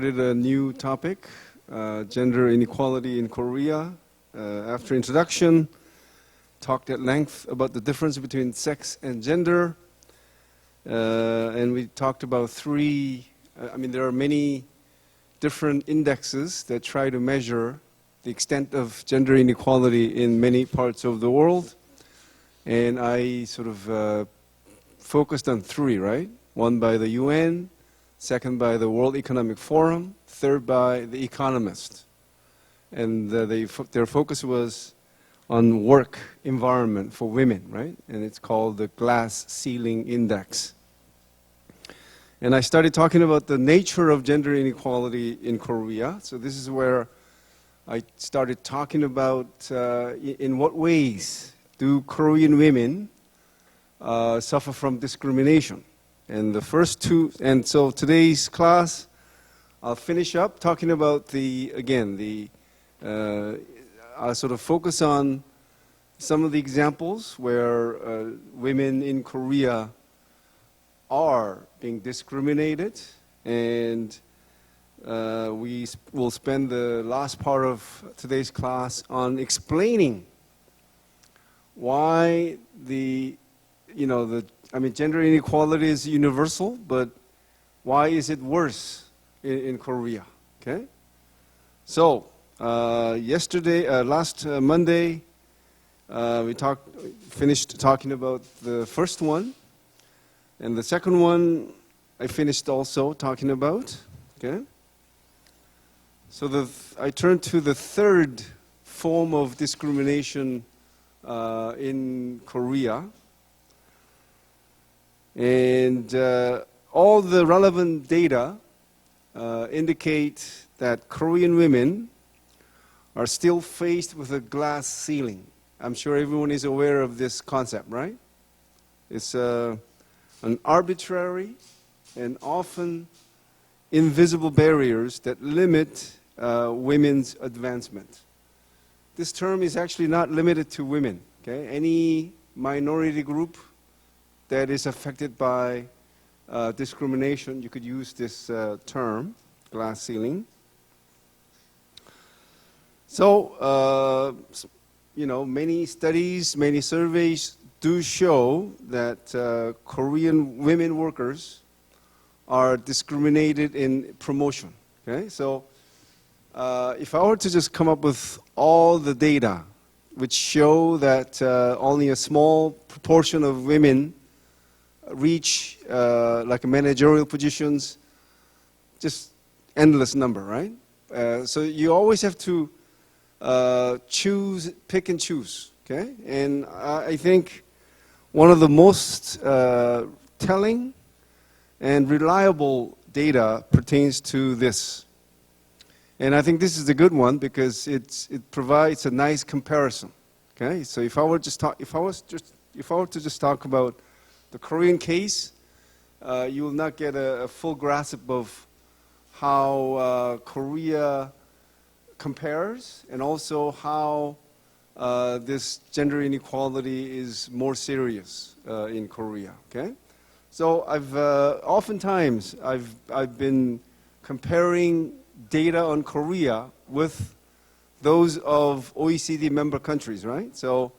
started a new topic, gender inequality in Korea. After introduction, talked at length about the difference between sex and gender. And we talked about there are many different indexes that try to measure the extent of gender inequality in many parts of the world. And I sort of focused on three, right? One by the UN, second by the World Economic Forum, third by The Economist. And their focus was on work environment for women, right? And it's called the Glass Ceiling Index. And I started talking about the nature of gender inequality in Korea. So this is where I started talking about in what ways do Korean women suffer from discrimination. And the first two, and so today's class, I'll finish up talking about I'll sort of focus on some of the examples where women in Korea are being discriminated, and we will spend the last part of today's class on explaining why gender inequality is universal, but why is it worse in Korea? Okay. So last Monday, we finished talking about the first one, and the second one I finished also talking about. Okay. So I turned to the third form of discrimination in Korea. And all the relevant data indicate that Korean women are still faced with a glass ceiling. I'm sure everyone is aware of this concept, right? It's an arbitrary and often invisible barriers that limit women's advancement. This term is actually not limited to women. Okay? Any minority group that is affected by discrimination, you could use this term, glass ceiling. So, many studies, many surveys do show that Korean women workers are discriminated in promotion. Okay, so if I were to just come up with all the data which show that only a small proportion of women reach like managerial positions, just endless number, right? So you always have to pick and choose, okay? And I think one of the most telling and reliable data pertains to this. And I think this is a good one because it provides a nice comparison, okay? So if I were to just talk about the Korean case, you will not get a full grasp of how Korea compares and also how this gender inequality is more serious in Korea. Okay, so oftentimes I've been comparing data on Korea with those of OECD member countries, right? So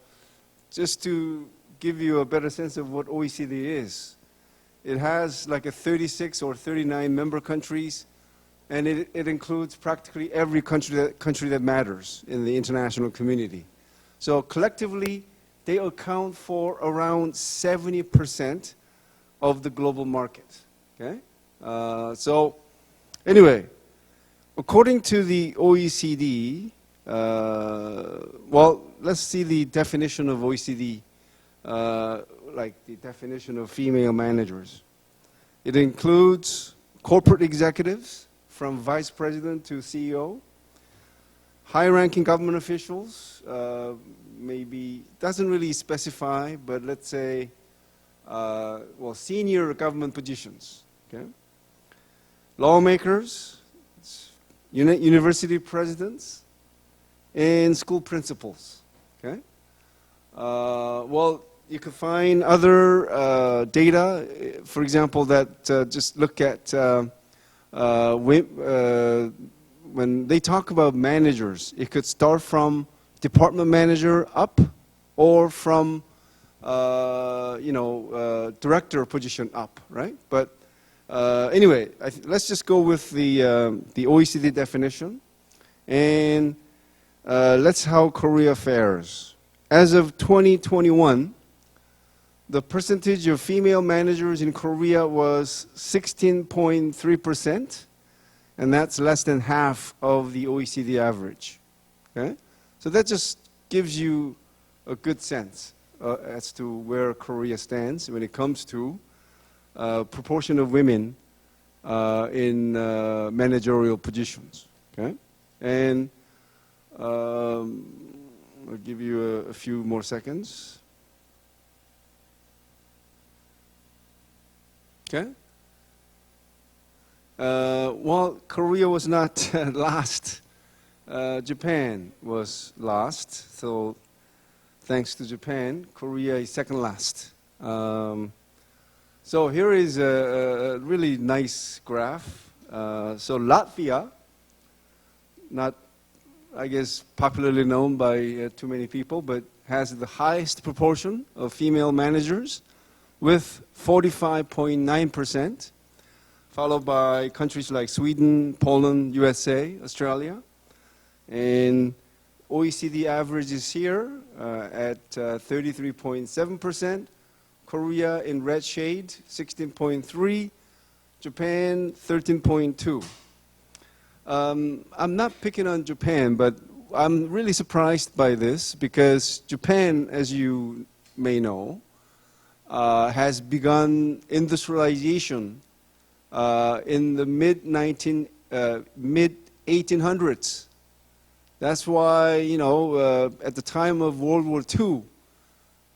just to give you a better sense of what OECD is. It has like a 36 or 39 member countries, and it includes practically every country that matters in the international community. So collectively, they account for around 70% of the global market. Okay? So anyway, according to the OECD, let's see the definition of OECD. Like the definition of female managers. It includes corporate executives from vice president to CEO, high-ranking government officials, maybe doesn't really specify, but let's say, senior government positions. Okay, lawmakers, university presidents, and school principals. Okay, you can find other data, for example, that just look at when they talk about managers, it could start from department manager up, or from director position up, right? But anyway, let's just go with the OECD definition, and let's how Korea fares. As of 2021, the percentage of female managers in Korea was 16.3%, and that's less than half of the OECD average. Okay? So that just gives you a good sense as to where Korea stands when it comes to proportion of women in managerial positions. Okay? And I'll give you a few more seconds. Okay? Well, Korea was not last. Japan was last. So thanks to Japan, Korea is second last. So here is a really nice graph. So Latvia, not, I guess, popularly known by too many people, but has the highest proportion of female managers with 45.9%, followed by countries like Sweden, Poland, USA, Australia. And OECD average is here at 33.7%. Korea in red shade, 16.3%. Japan, 13.2%. I'm not picking on Japan, but I'm really surprised by this because Japan, as you may know, has begun industrialization in the mid-1800s. That's why, at the time of World War II,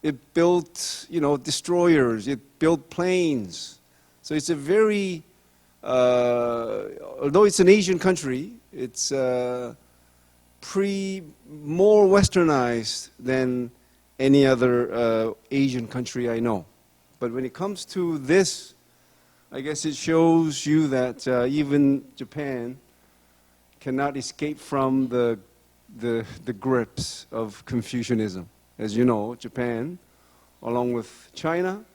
it built, destroyers, it built planes. So it's a very, although it's an Asian country, it's more westernized than any other Asian country I know. But when it comes to this, I guess it shows you that even Japan cannot escape from the grips of Confucianism. As you know, Japan, along with China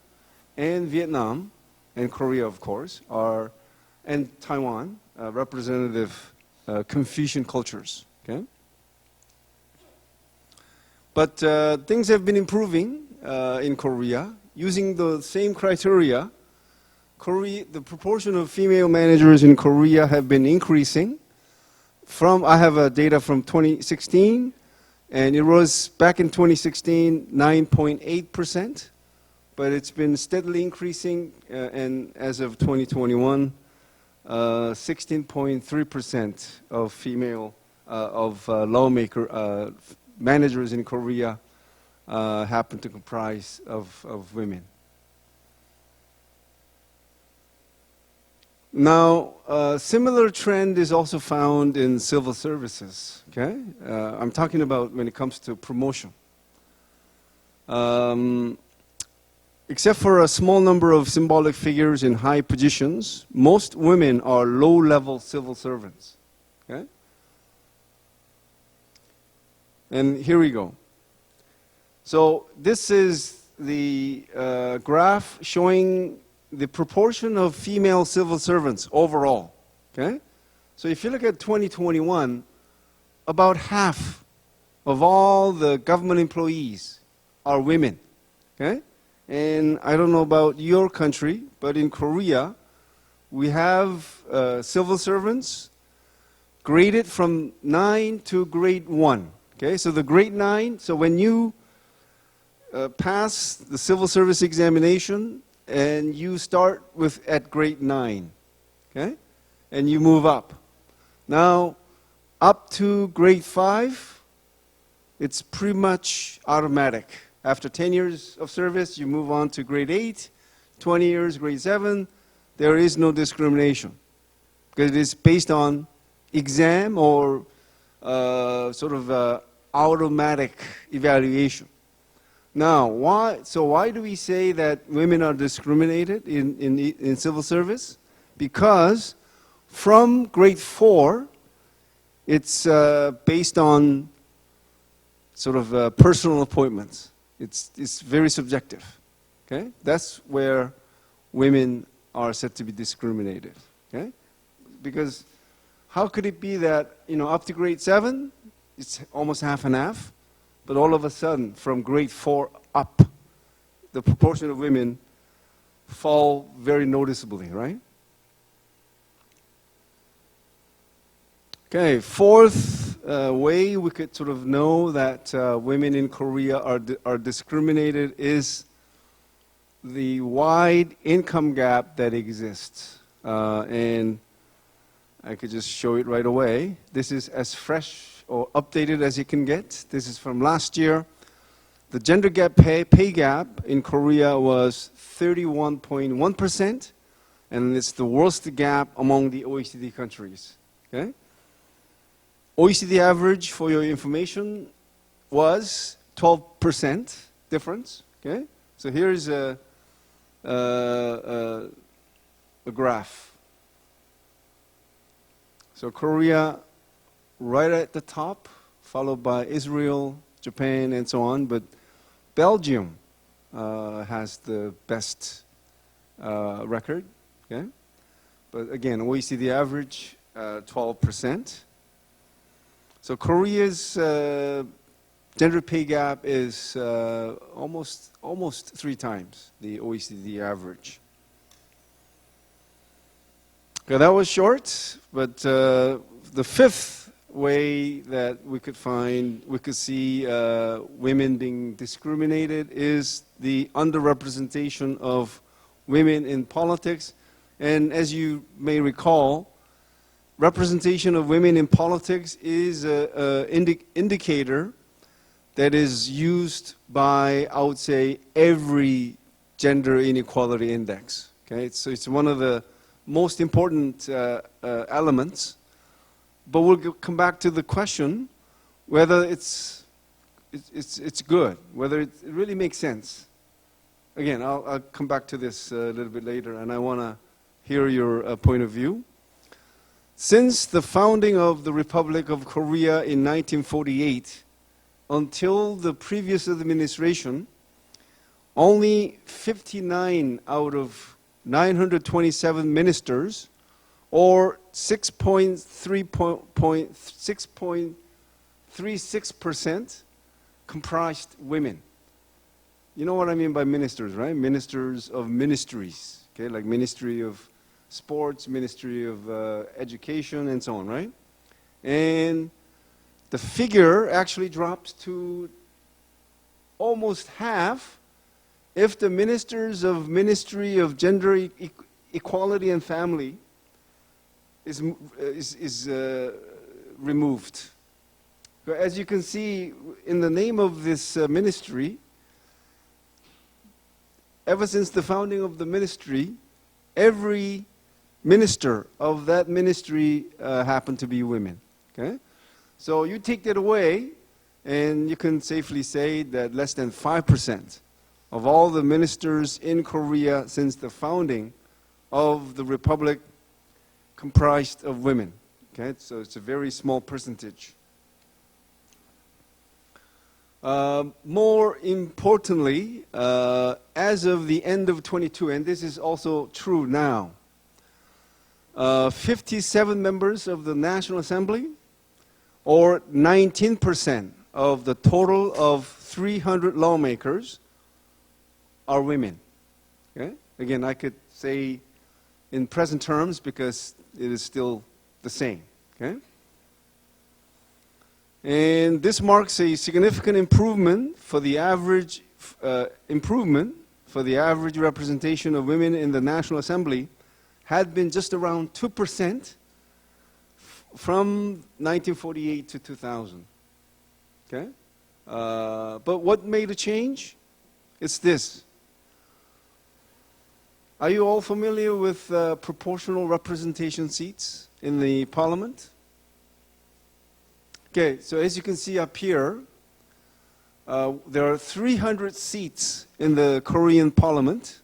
and Vietnam and Korea, of course, and Taiwan, representative Confucian cultures. Okay? But things have been improving in Korea. Using the same criteria, the proportion of female managers in Korea have been increasing. I have data from 2016, and it was back in 2016, 9.8%, but it's been steadily increasing, and as of 2021, 16.3% of female lawmaker managers in Korea happen to comprise of women. Now, a similar trend is also found in civil services. Okay, I'm talking about when it comes to promotion. Except for a small number of symbolic figures in high positions, most women are low-level civil servants. Okay, and here we go. So this is the graph showing the proportion of female civil servants overall. Okay? So if you look at 2021, about half of all the government employees are women. Okay? And I don't know about your country, but in Korea, we have civil servants graded from 9 to grade 1. Okay? So the grade 9, so when you pass the civil service examination, and you start at grade 9, okay? And you move up. Now, up to grade 5, it's pretty much automatic. After 10 years of service, you move on to grade 8, 20 years, grade 7. There is no discrimination because it is based on exam or sort of automatic evaluation. Now, why do we say that women are discriminated in civil service? Because From grade 4, it's based on sort of personal appointments. It's very subjective. Okay? That's where women are said to be discriminated. Okay? Because how could it be that, up to grade 7, it's almost half and half, but all of a sudden, from grade 4 up, the proportion of women fall very noticeably, right? Okay, fourth way we could sort of know that women in Korea are discriminated is the wide income gap that exists. And I could just show it right away. This is as fresh or updated as you can get. This is from last year. The gender gap pay gap in Korea was 31.1%, and it's the worst gap among the OECD countries. Okay? OECD average, for your information, was 12% difference. Okay? So here's a graph. So Korea right at the top, followed by Israel, Japan, and so on, but Belgium has the best record. Okay? But again, OECD average, 12%. So Korea's gender pay gap is almost 3 times the OECD average. Okay, that was short, but the fifth way that we could see women being discriminated is the underrepresentation of women in politics. And as you may recall, representation of women in politics is an indicator that is used by, I would say, every gender inequality index. Okay, so it's one of the most important elements. But we'll come back to the question whether it's good, whether it really makes sense. Again, I'll come back to this a little bit later, and I want to hear your point of view. Since the founding of the Republic of Korea in 1948 until the previous administration, only 59 out of 927 ministers, or 6.36% comprised women. You know what I mean by ministers, right? Ministers of ministries, okay, like Ministry of Sports, Ministry of Education, and so on, right? And the figure actually drops to almost half if the ministers of Ministry of Gender Equality and Family is removed. As you can see, in the name of this ministry, ever since the founding of the ministry, every minister of that ministry happened to be women. Okay? So you take that away, and you can safely say that less than 5% of all the ministers in Korea since the founding of the Republic comprised of women. Okay? So it's a very small percentage. More importantly, as of the end of 22, and this is also true now, 57 members of the National Assembly, or 19% of the total of 300 lawmakers, are women. Okay? Again, I could say in present terms because it is still the same. Okay? And this marks a significant improvement for the average representation of women in the National Assembly had been just around 2% from 1948 to 2000. Okay? But what made a change? It's this. Are you all familiar with proportional representation seats in the parliament? Okay, so as you can see up here, there are 300 seats in the Korean parliament.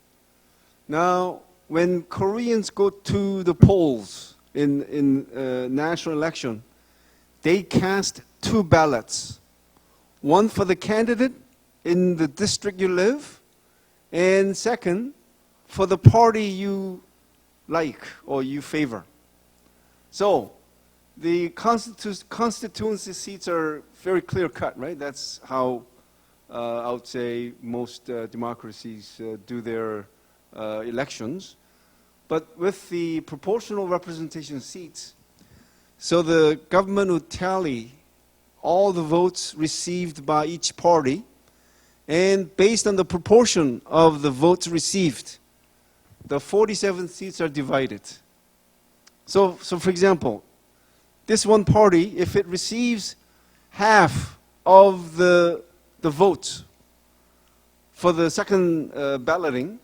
Now, when Koreans go to the polls in national election, they cast 2 ballots. One for the candidate in the district you live, and second, for the party you like or you favor. So the constituency seats are very clear-cut, right? That's how I would say most democracies do their elections. But with the proportional representation seats, so the government would tally all the votes received by each party, and based on the proportion of the votes received, the 47 seats are divided. So for example, this one party, if it receives half of the votes for the second balloting,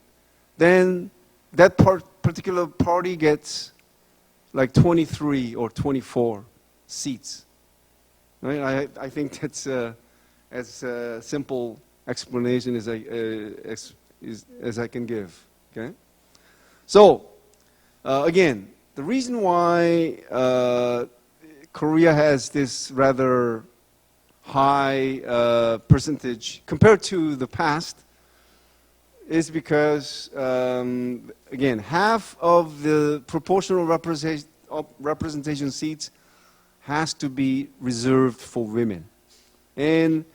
then that particular party gets like 23 or 24 seats. Right? I think that's as simple explanation as I can give. Okay. So again, the reason why Korea has this rather high percentage compared to the past is because, again, half of the proportional representation seats has to be reserved for women. And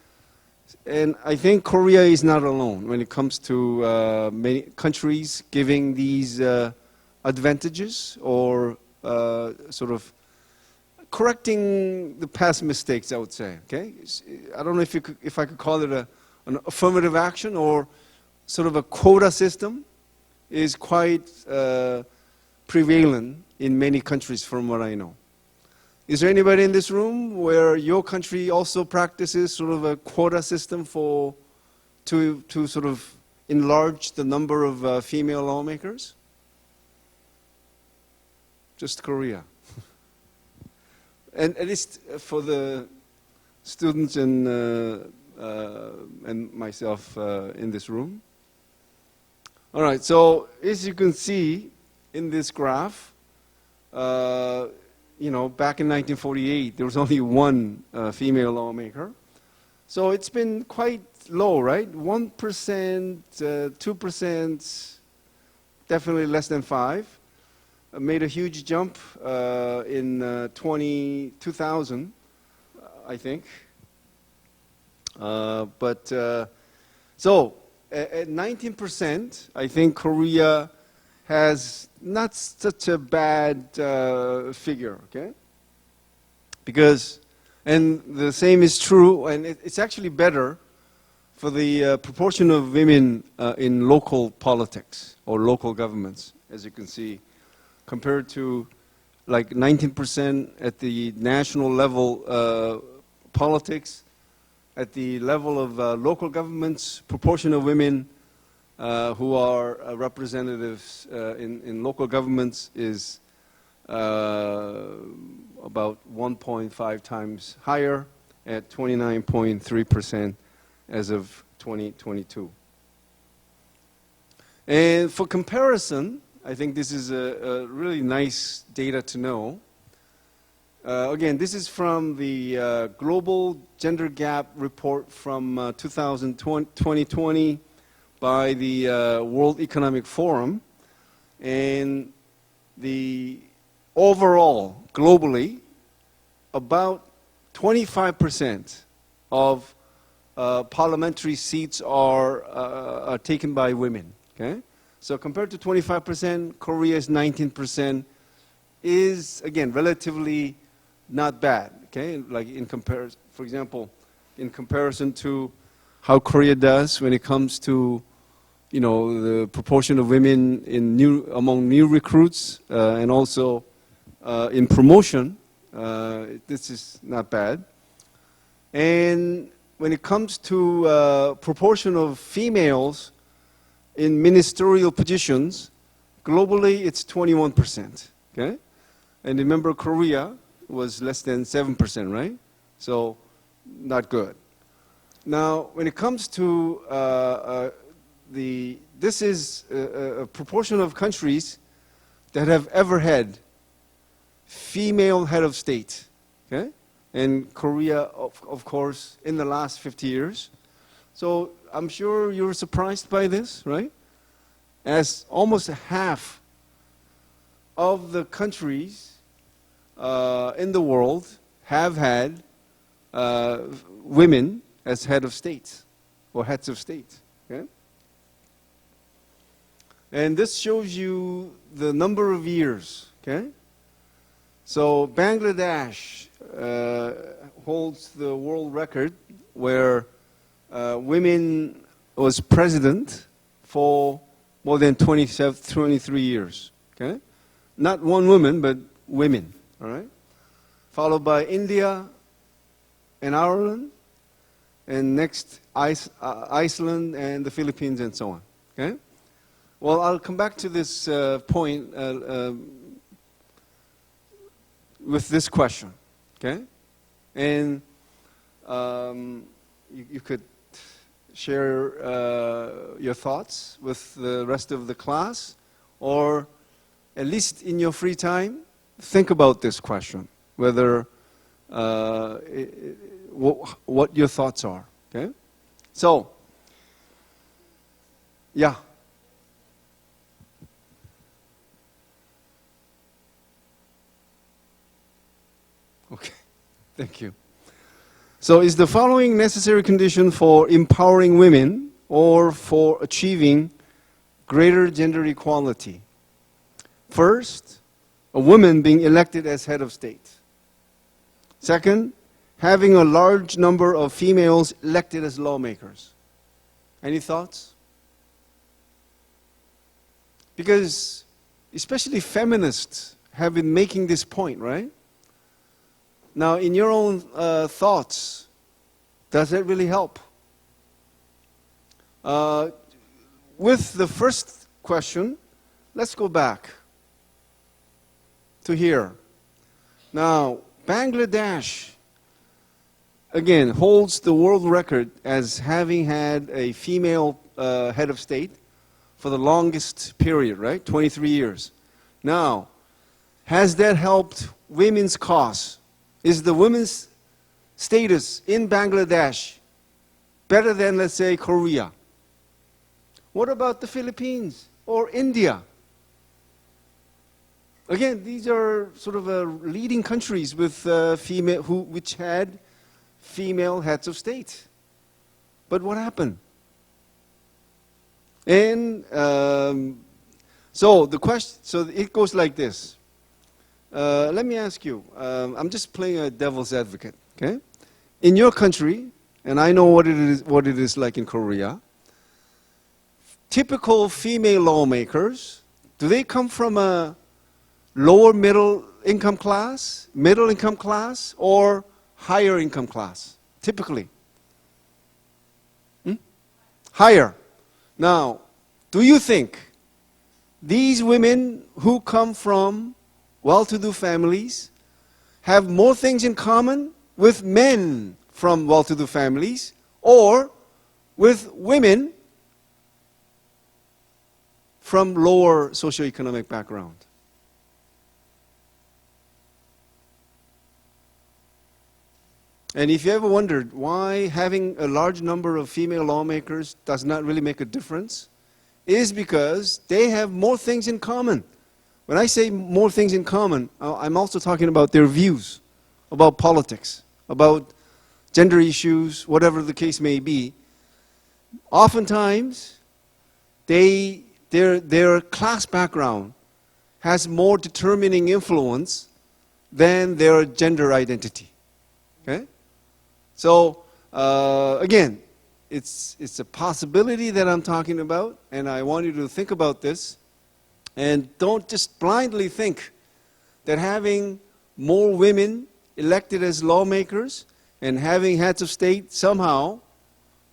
I think Korea is not alone when it comes to many countries giving these advantages or sort of correcting the past mistakes, I would say. Okay, I don't know if I could call it an affirmative action or sort of a quota system is quite prevalent in many countries from what I know. Is there anybody in this room where your country also practices sort of a quota system to sort of enlarge the number of female lawmakers? Just Korea. And at least for the students and myself in this room. All right, so as you can see in this graph, you know, back in 1948, there was only one female lawmaker. So it's been quite low, right? 1%, 2%, definitely less than 5%. Made a huge jump in 2000, I think. So at 19%, I think Korea has not such a bad figure, okay? Because, and the same is true, and it's actually better for the proportion of women in local politics or local governments, as you can see, compared to like 19% at the national level politics. At the level of local governments, proportion of women who are representatives in local governments is about 1.5 times higher at 29.3% as of 2022. And for comparison, I think this is a really nice data to know. Again, this is from the Global Gender Gap Report from 2020 by the World Economic Forum. And the overall, globally, about 25% of parliamentary seats are taken by women. Okay? So compared to 25%, Korea's 19% is, again, relatively not bad. Okay, like in comparison, for example, in comparison to how Korea does when it comes to, you know, the proportion of women among new recruits and also in promotion, this is not bad. And when it comes to proportion of females in ministerial positions, globally it's 21%. Okay, and remember Korea was less than 7%, right? So not good. Now, when it comes to this is a proportion of countries that have ever had female head of state. Okay? And Korea, of course, in the last 50 years. So I'm sure you're surprised by this, right? As almost half of the countries in the world have had women as head of state or heads of state. Okay? And this shows you the number of years. Okay? So Bangladesh holds the world record where women was president for more than 23 years. Okay? Not one woman, but women. All right? Followed by India and Ireland, and next Iceland and the Philippines and so on. Okay? Well, I'll come back to this point with this question. Okay? And you could share your thoughts with the rest of the class, or at least in your free time, think about this question, whether what your thoughts are. Okay? So, yeah. Okay, thank you. So is the following necessary condition for empowering women or for achieving greater gender equality? First, a woman being elected as head of state. Second, having a large number of females elected as lawmakers. Any thoughts? Because especially feminists have been making this point, right? Now, in your own thoughts, does that really help? With the first question, let's go back to here. Now, Bangladesh, again, holds the world record as having had a female head of state for the longest period, right? 23 years. Now, has that helped women's cause? Is the women's status in Bangladesh better than, let's say, Korea? What about the Philippines or India? Again, these are sort of leading countries with which had female heads of state. But what happened? And so the question, so it goes like this. Let me ask you, I'm just playing a devil's advocate, okay? In your country, and I know what it is like in Korea, typical female lawmakers, do they come from a lower middle income class, or higher income class, typically? Higher. Now, do you think these women who come from well-to-do families have more things in common with men from well-to-do families or with women from lower socioeconomic background? And if you ever wondered why having a large number of female lawmakers does not really make a difference, is because they have more things in common. When I say more things in common, I'm also talking about their views about politics, about gender issues, whatever the case may be. Oftentimes, their class background has more determining influence than their gender identity. Okay? So, again, it's a possibility that I'm talking about, and I want you to think about this. And don't just blindly think that having more women elected as lawmakers and having heads of state somehow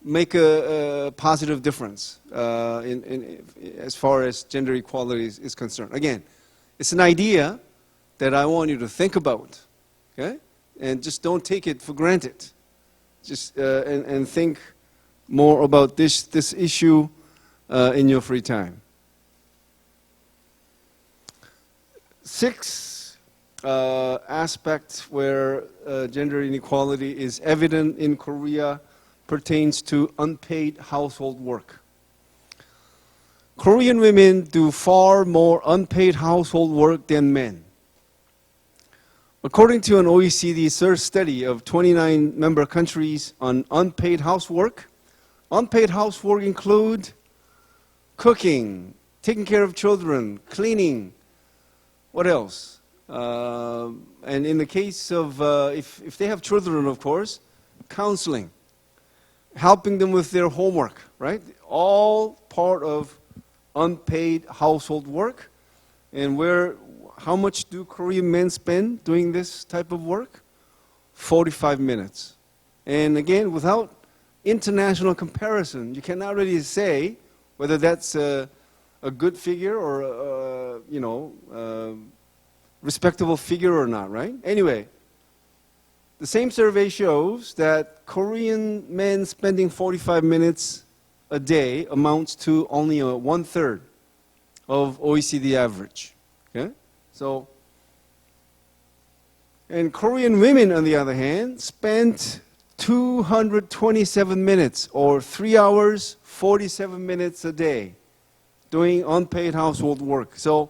make a positive difference as far as gender equality is concerned. Again, it's an idea that I want you to think about, okay? And just don't take it for granted. Just and think more about this issue in your free time. aspect where gender inequality is evident in Korea pertains to unpaid household work. Korean women do far more unpaid household work than men. According to an OECD search study of 29 member countries on unpaid housework, unpaid housework include cooking, taking care of children, cleaning, what else? And in the case of, if they have children, of course, counseling, helping them with their homework, right? All part of unpaid household work. And how much do Korean men spend doing this type of work? 45 minutes. And again, without international comparison, you cannot really say whether that's a good figure or respectable figure or not, right? Anyway, the same survey shows that Korean men spending 45 minutes a day amounts to only 1/3 of OECD average. Okay? So, and Korean women, on the other hand, spent 227 minutes or 3 hours, 47 minutes a day doing unpaid household work. So,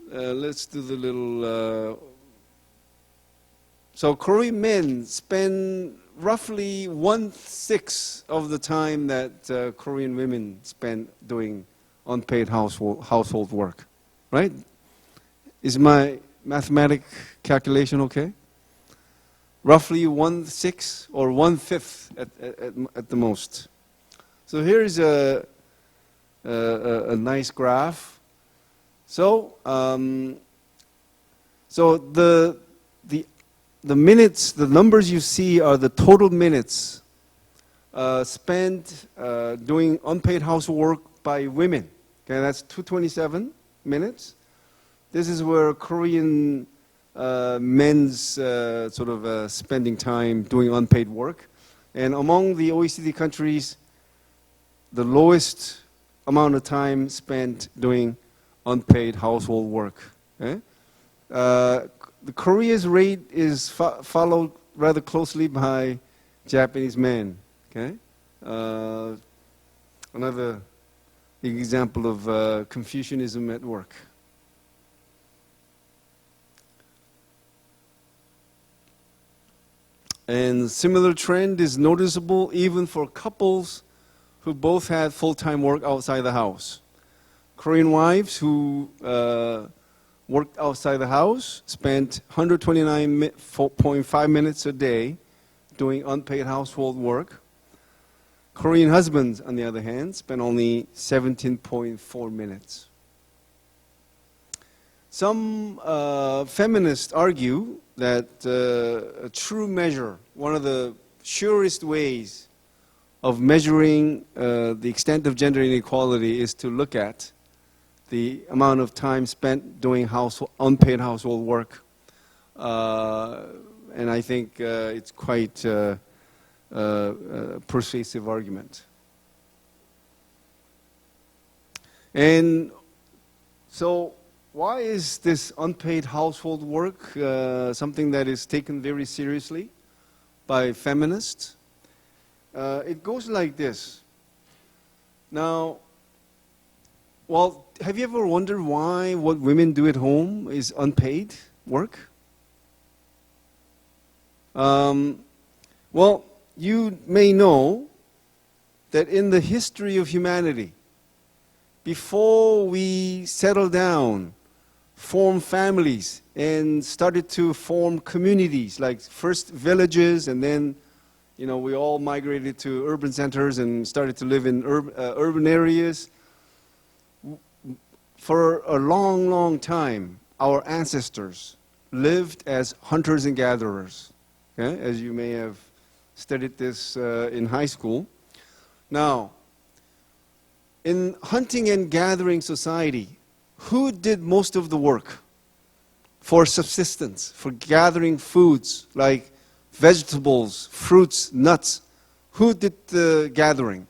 let's do the little... So Korean men spend roughly 1/6 of the time that Korean women spend doing unpaid household work, right? Is my mathematic calculation okay? Roughly 1/6 or 1/5 at the most. So here's a nice graph. So the minutes, the numbers you see are the total minutes spent doing unpaid household work by women. Okay, that's 227 minutes. This is where Korean men's spending time doing unpaid work. And among the OECD countries, the lowest amount of time spent doing unpaid household work. Okay? The Korea's rate is followed rather closely by Japanese men. Okay, another example of Confucianism at work. And similar trend is noticeable even for couples who both had full-time work outside the house. Korean wives who worked outside the house spent 129.5 minutes a day doing unpaid household work. Korean husbands, on the other hand, spent only 17.4 minutes. Some feminists argue that a true measure, one of the surest ways of measuring the extent of gender inequality is to look at the amount of time spent doing unpaid household work. And I think it's quite a persuasive argument. And so why is this unpaid household work something that is taken very seriously by feminists? It goes like this. Now, well, have you ever wondered why what women do at home is unpaid work? Well, you may know that in the history of humanity, before we settled down, formed families, and started to form communities, like first villages, and then we all migrated to urban centers and started to live in urban areas. For a long, long time, our ancestors lived as hunters and gatherers, okay? As you may have studied this in high school. Now, in hunting and gathering society, who did most of the work for subsistence, for gathering foods like vegetables, fruits, nuts? Who did the gathering?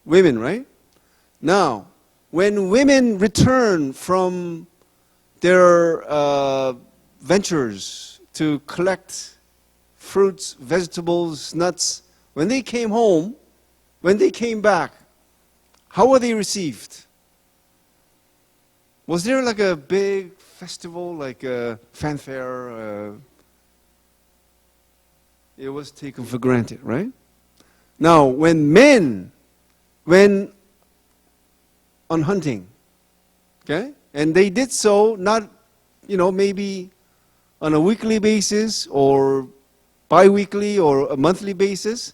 Women, right? Now, when women return from their ventures to collect fruits, vegetables, nuts, when they came home, when they came back, how were they received? Was there like a big festival, like a fanfare? It was taken for granted, right? Now, when men went on hunting, okay, and they did so not, maybe on a weekly basis or bi-weekly or a monthly basis,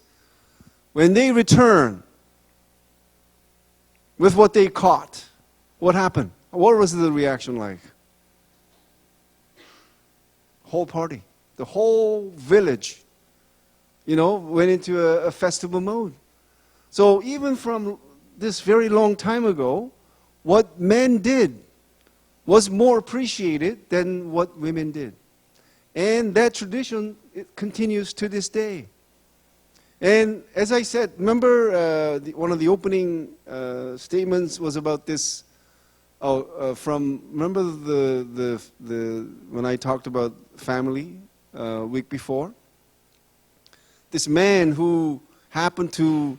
when they return with what they caught, what happened? What was the reaction like? Whole party, the whole village, went into a festival mode. So even from this very long time ago, what men did was more appreciated than what women did. And that tradition, it continues to this day. And as I said, remember one of the opening statements was about this. Remember when I talked about family week before? This man who happened to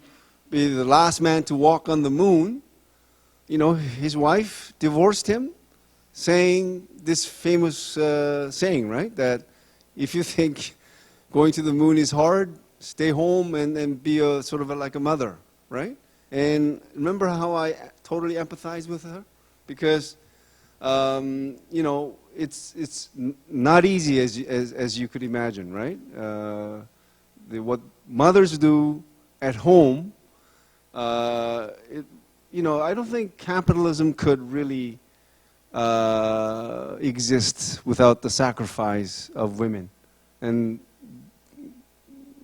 be the last man to walk on the moon, his wife divorced him, saying this famous saying, right? That if you think going to the moon is hard, stay home and be like a mother, right? And remember how I totally empathize with her? Because, it's not easy as you could imagine, right? What mothers do at home, I don't think capitalism could really exist without the sacrifice of women. And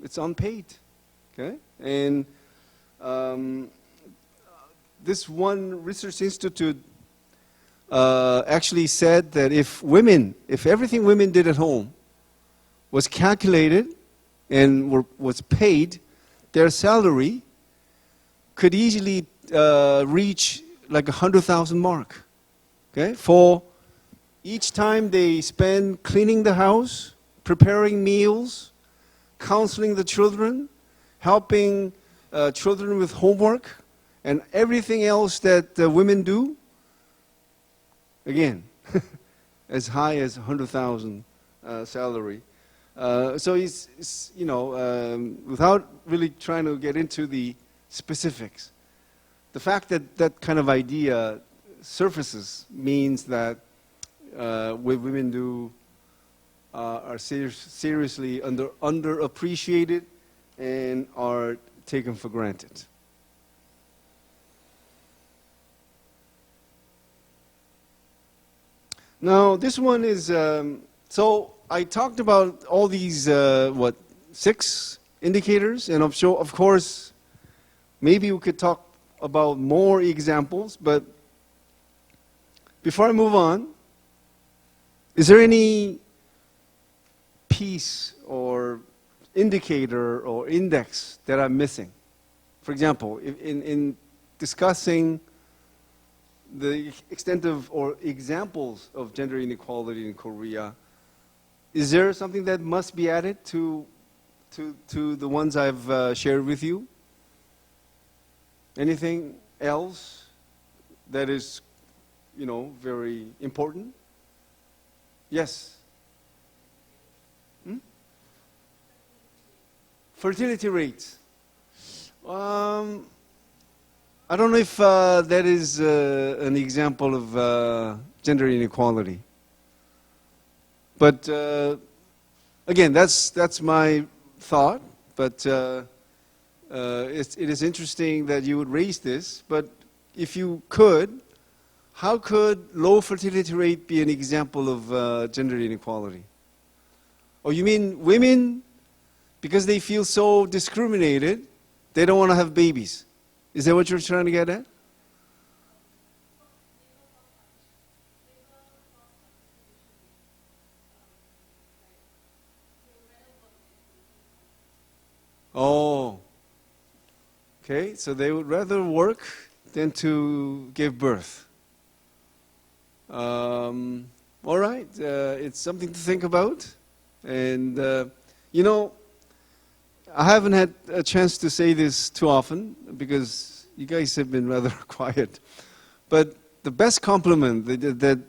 it's unpaid, okay? And this one research institute actually said that if everything women did at home was calculated and was paid, their salary could easily reach like 100,000 mark. Okay, for each time they spend cleaning the house, preparing meals, counseling the children, helping children with homework, and everything else that women do. Again, as high as 100,000 salary. So it's without really trying to get into the specifics, the fact that that kind of idea surfaces means that what women do are seriously underappreciated and are taken for granted. Now, this one is, so I talked about all these, 6 indicators, and of course, maybe we could talk about more examples, but before I move on, is there any piece or indicator or index that I'm missing? For example, in discussing the extent of or examples of gender inequality in Korea, is there something that must be added to the ones I've shared with you? Anything else that is, very important? Yes? Fertility rates. I don't know if that is an example of gender inequality. But again, that's my thought. But it is interesting that you would raise this. But if you could, how could low fertility rate be an example of gender inequality? Or you mean women, because they feel so discriminated, they don't want to have babies? Is that what you're trying to get at? Oh, okay. So they would rather work than to give birth. All right, it's something to think about. And, you know, I haven't had a chance to say this too often because you guys have been rather quiet. But the best compliment,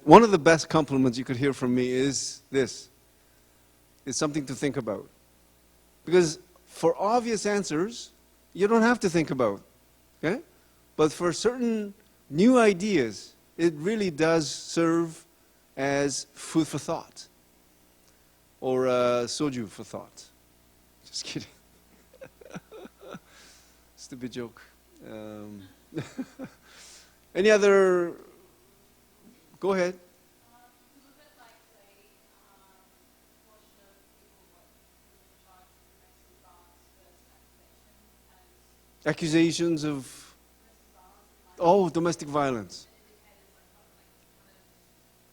one of the best compliments you could hear from me is this. It's something to think about. Because for obvious answers, you don't have to think about. Okay? But for certain new ideas, it really does serve as food for thought. Or soju for thought. Just kidding. Stupid joke. Any other? Go ahead. Look at like say portion of people what in charge of domestic violence versus accusation Accusations and of, domestic violence oh, domestic violence. and indicators like kind of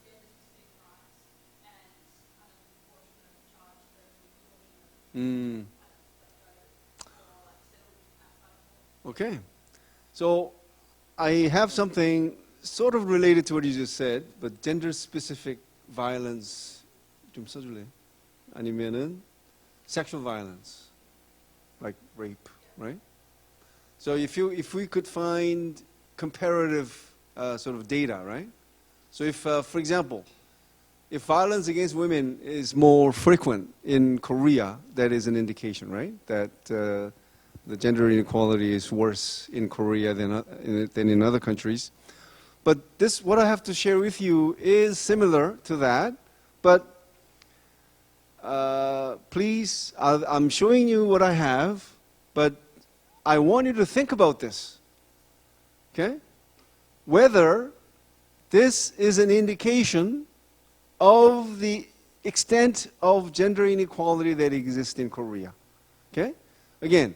gender specific crimes and kind of portion of charge versus portion of Mm, or like settled outside of court. okay. So I have something sort of related to what you just said, but gender-specific violence 좀 써줄래? 아니면은 sexual violence, like rape, right? So if we could find comparative sort of data, right? So if, for example, if violence against women is more frequent in Korea, that is an indication, right? That the gender inequality is worse in Korea than in other countries. But this, what I have to share with you is similar to that, but please, I'm showing you what I have, but I want you to think about this, okay? Whether this is an indication of the extent of gender inequality that exists in Korea, okay? Again,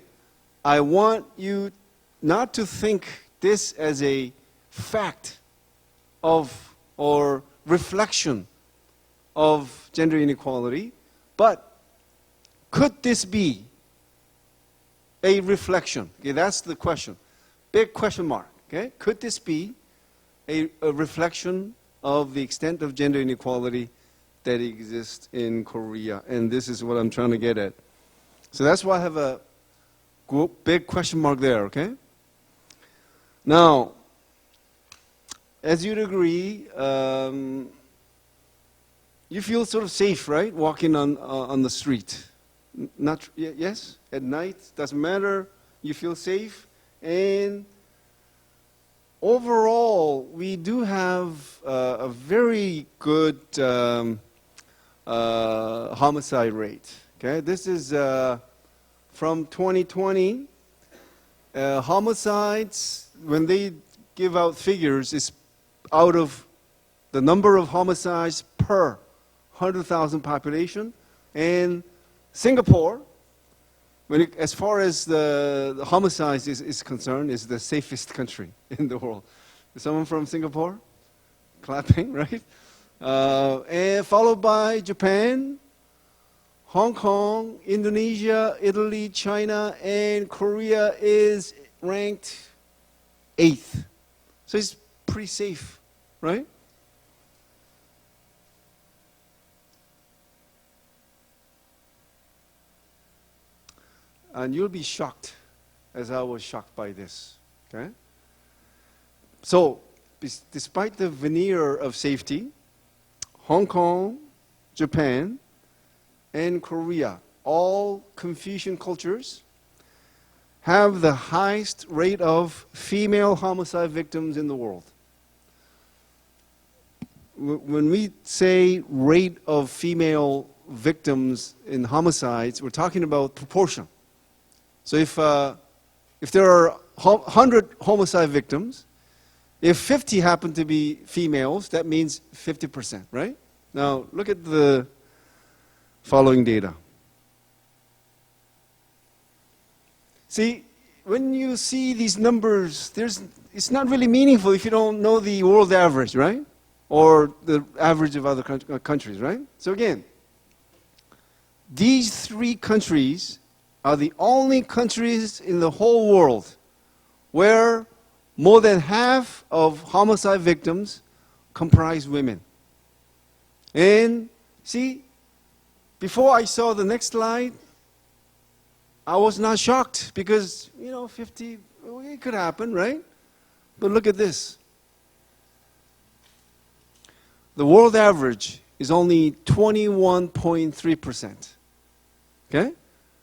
I want you not to think this as a fact of or reflection of gender inequality, but could this be a reflection? Okay, that's the question. Big question mark. Okay? Could this be a reflection of the extent of gender inequality that exists in Korea? And this is what I'm trying to get at. So that's why I have a big question mark there, okay? Now, as you'd agree, you feel sort of safe, right? Walking on the street. Not, yes? At night, doesn't matter. You feel safe. And overall, we do have a very good homicide rate. Okay, this is from 2020. Homicides, when they give out figures, is out of the number of homicides per 100,000 population. And Singapore, as far as the homicides is concerned, is the safest country in the world. Is someone from Singapore? Clapping, right? And followed by Japan, Hong Kong, Indonesia, Italy, China, and Korea is ranked 8th. So it's pretty safe, right? And you'll be shocked, as I was shocked by this, okay? So, despite the veneer of safety, Hong Kong, Japan, and Korea, all Confucian cultures, have the highest rate of female homicide victims in the world. When we say rate of female victims in homicides, we're talking about proportion. So if there are 100 homicide victims, if 50 happen to be females, that means 50%, right? Now, look at the following data. See, when you see these numbers, it's not really meaningful if you don't know the world average, right? Or the average of other countries, right? So again, these 3 countries are the only countries in the whole world where more than half of homicide victims comprise women. And see, before I saw the next slide, I was not shocked because, 50, it could happen, right? But look at this. The world average is only 21.3%. Okay?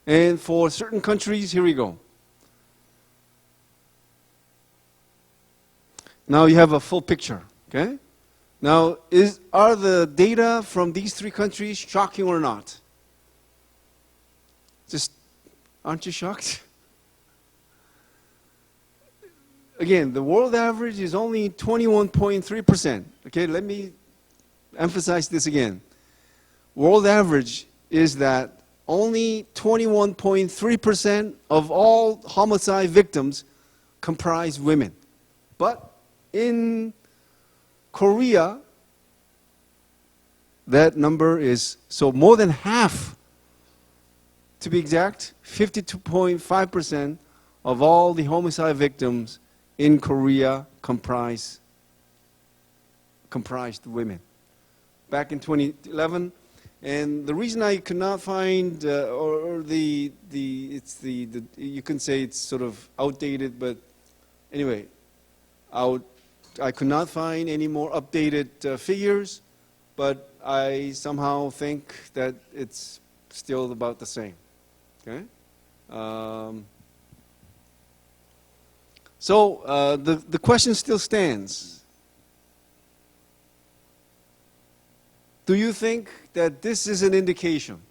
And for certain countries, here we go. Now you have a full picture. Okay? Now, are the data from these three countries shocking or not? Aren't you shocked? Again, the world average is only 21.3%. Okay, let me emphasize this again. World average is that only 21.3% of all homicide victims comprise women. But in Korea, that number is, so more than half, to be exact, 52.5% of all the homicide victims in Korea comprised women. Back in 2011, and the reason I could not find, you can say it's sort of outdated, but anyway, I could not find any more updated figures, but I somehow think that it's still about the same. Okay? So the question still stands. Do you think that this is an indication?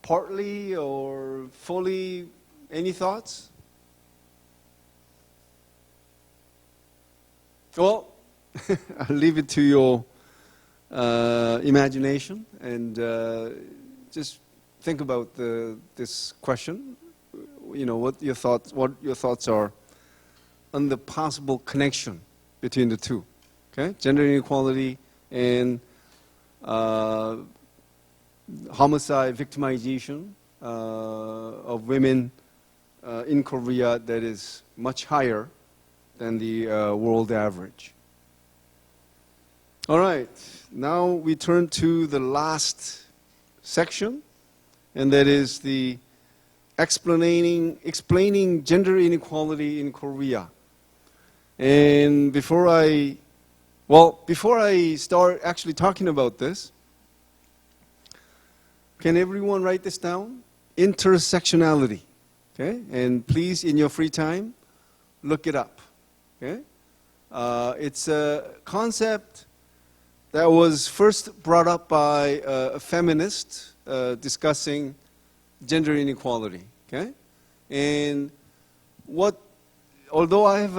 Partly or fully? Any thoughts? Well, I'll leave it to your imagination and just think about this question. What your thoughts are on the possible connection between the two. Okay, gender inequality and homicide victimization of women in Korea that is much higher than the world average. All right, now we turn to the last section, and that is the explaining gender inequality in Korea. And before I start actually talking about this, can everyone write this down? Intersectionality. Okay, and please, in your free time, look it up. Okay, it's a concept that was first brought up by a feminist discussing gender inequality. Okay, and although I have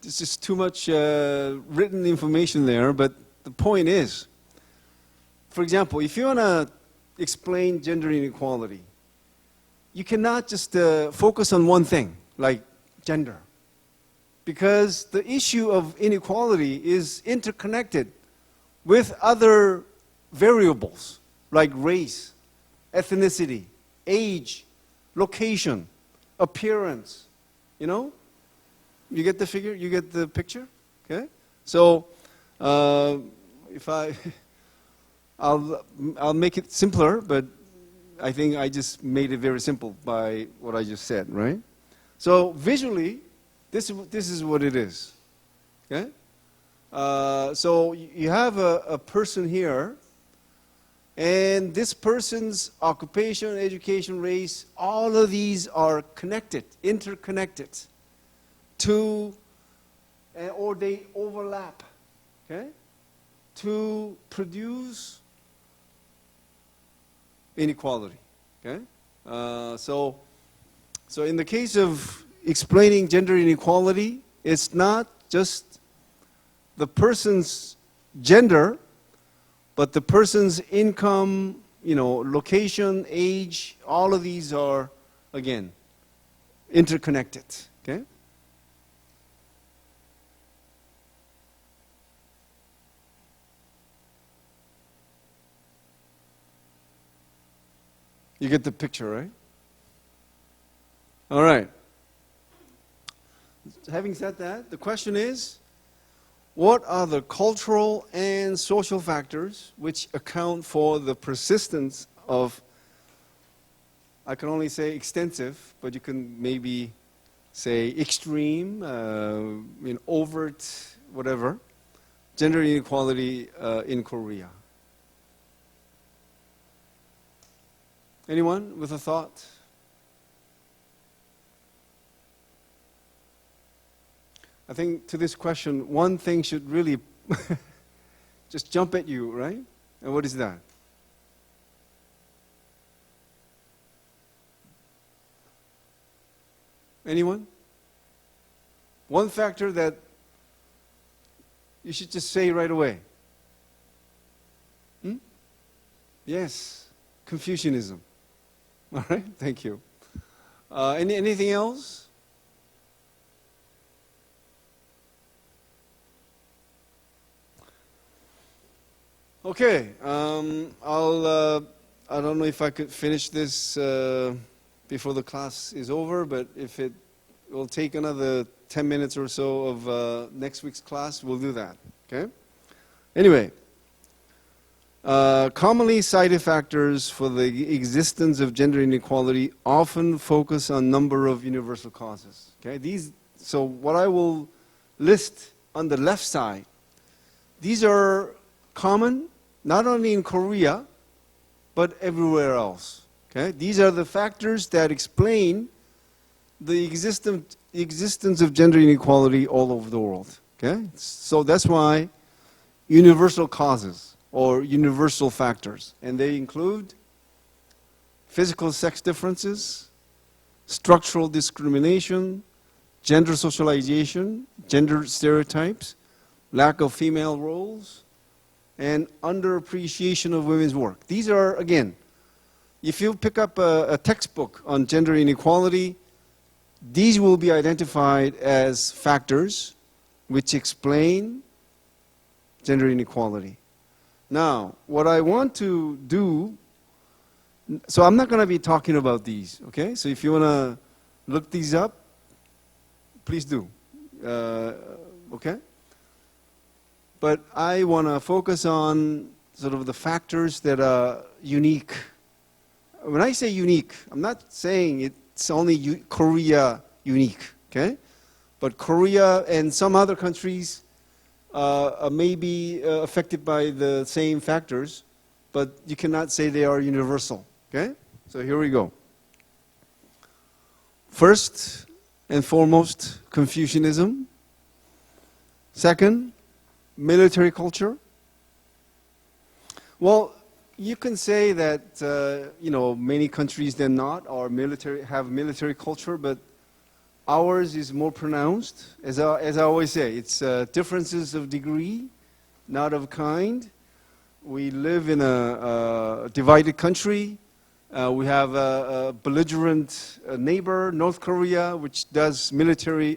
there's just too much written information there, but the point is, for example, if you want to explain gender inequality, you cannot just focus on one thing, like gender. Because the issue of inequality is interconnected with other variables, like race, ethnicity, age, location, appearance. You get the figure? You get the picture? Okay? So, I'll make it simpler, but I think I just made it very simple by what I just said, right? So visually, this is what it is. Okay? So you have a person here, and this person's occupation, education, race, all of these are connected, interconnected or they overlap, okay, to produce inequality. Okay? So in the case of explaining gender inequality, it's not just the person's gender, but the person's income, location, age, all of these are, again, interconnected. Okay? You get the picture, right? All right. Having said that, the question is, what are the cultural and social factors which account for the persistence of, I can only say extensive, but you can maybe say extreme, overt, whatever, gender inequality in Korea? Anyone with a thought? I think to this question, one thing should really just jump at you, right? And what is that? Anyone? One factor that you should just say right away. Yes, Confucianism. All right, thank you. Anything else? Okay, I don't know if I could finish this before the class is over, but if it will take another 10 minutes or so of next week's class, we'll do that, okay? Anyway, commonly cited factors for the existence of gender inequality often focus on number of universal causes, okay? So what I will list on the left side, these are common not only in Korea, but everywhere else. Okay? These are the factors that explain the existence of gender inequality all over the world. Okay? So that's why universal causes or universal factors. And they include physical sex differences, structural discrimination, gender socialization, gender stereotypes, lack of female roles, and underappreciation of women's work. These are, again, if you pick up a textbook on gender inequality, these will be identified as factors which explain gender inequality. Now, what I want to do, so I'm not going to be talking about these, okay? So if you want to look these up, please do, okay? But I want to focus on sort of the factors that are unique. When I say unique, I'm not saying it's only Korea unique, okay? But Korea and some other countries may be affected by the same factors, but you cannot say they are universal, okay? So here we go. First and foremost, Confucianism. Second, military culture. Well, you can say that many countries than not have military culture, but ours is more pronounced. As I always say, it's differences of degree, not of kind. We live in a divided country. We have a belligerent neighbor, North Korea, which does military,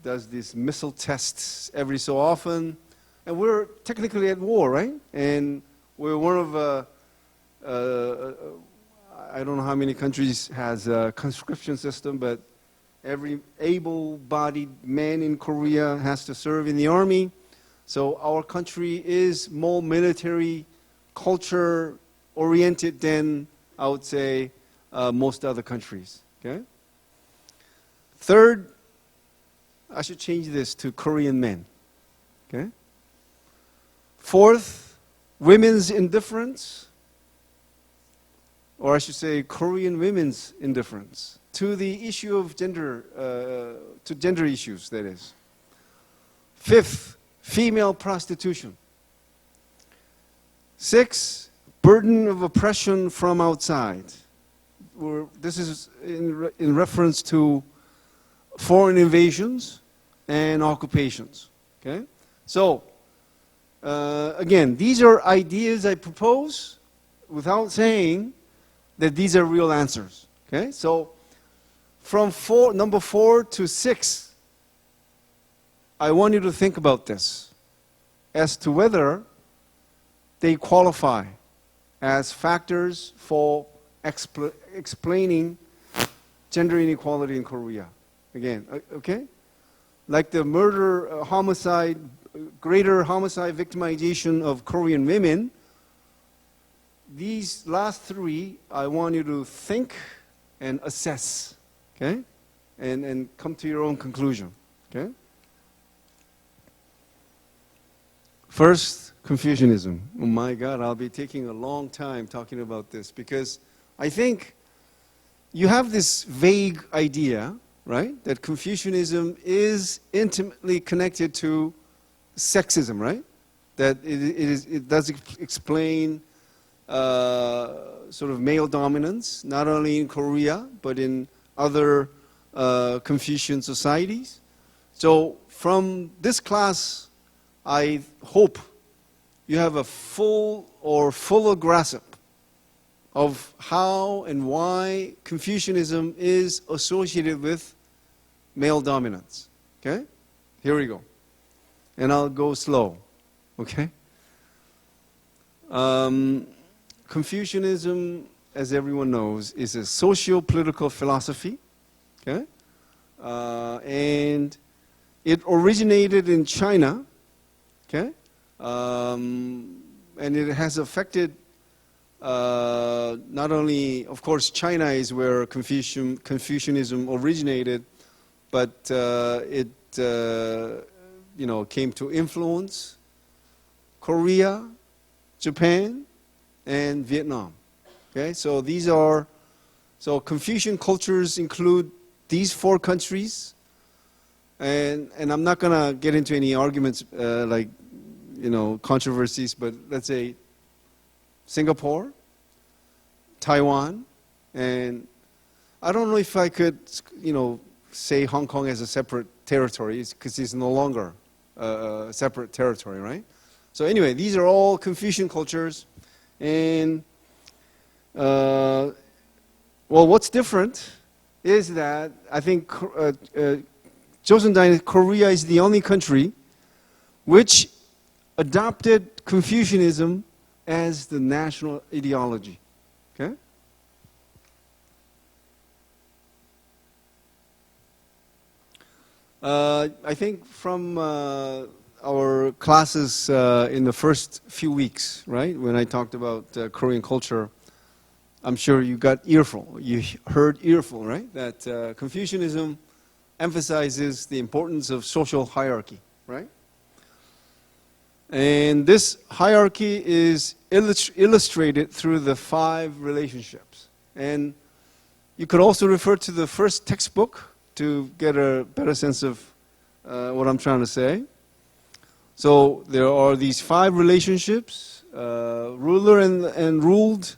does these missile tests every so often. And we're technically at war, right? And we're one of, I don't know how many countries has a conscription system, but every able-bodied man in Korea has to serve in the army. So our country is more military culture oriented than, I would say, most other countries, okay? Third, I should change this to Korean men, okay? Fourth, women's indifference, or I should say Korean women's indifference to the issue of gender, to gender issues, that is. Fifth, female prostitution. Six, burden of oppression from outside. This is in reference to foreign invasions and occupations, okay? So, again, these are ideas I propose without saying that these are real answers, okay? So, from number 4 to 6, I want you to think about this as to whether they qualify as factors for explaining gender inequality in Korea. Again, okay? like the murder, homicide, greater homicide victimization of Korean women, these last three, I want you to think and assess, okay? And come to your own conclusion, okay? First, Confucianism. Oh my God, I'll be taking a long time talking about this because I think you have this vague idea, right? That Confucianism is intimately connected to sexism, right? That it does explain sort of male dominance, not only in Korea, but in other Confucian societies. So from this class, I hope you have a fuller grasp of how and why Confucianism is associated with male dominance. Okay? Here we go. And I'll go slow. Okay? Confucianism, as everyone knows, is a socio-political philosophy. Okay? And it originated in China. Okay? And it has affected not only, of course, China is where Confucianism originated, but it came to influence Korea, Japan, and Vietnam. Okay, so Confucian cultures include these four countries, and I'm not gonna get into any arguments controversies, but let's say Singapore, Taiwan, and I don't know if I could, say Hong Kong as a separate territory because it's no longer a separate territory, right? So anyway, these are all Confucian cultures, and what's different is that I think Joseon Dynasty, Korea is the only country which adopted Confucianism as the national ideology. Okay? I think from our classes in the first few weeks, right, when I talked about Korean culture, I'm sure you got earful. You heard earful, right? That Confucianism emphasizes the importance of social hierarchy, right? And this hierarchy is illustrated through the 5 relationships. And you could also refer to the first textbook to get a better sense of what I'm trying to say. So there are these 5 relationships, ruler and ruled,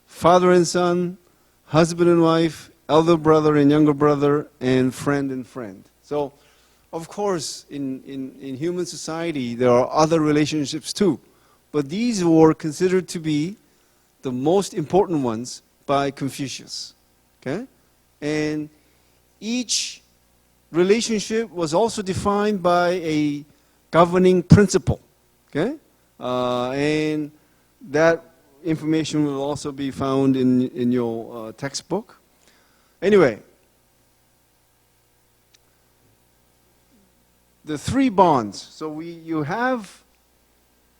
father and son, husband and wife, elder brother and younger brother, and friend. So, of course, in human society, there are other relationships too. But these were considered to be the most important ones by Confucius. Okay? And each relationship was also defined by a governing principle. Okay? And that information will also be found in your textbook. Anyway, the 3 bonds. So you have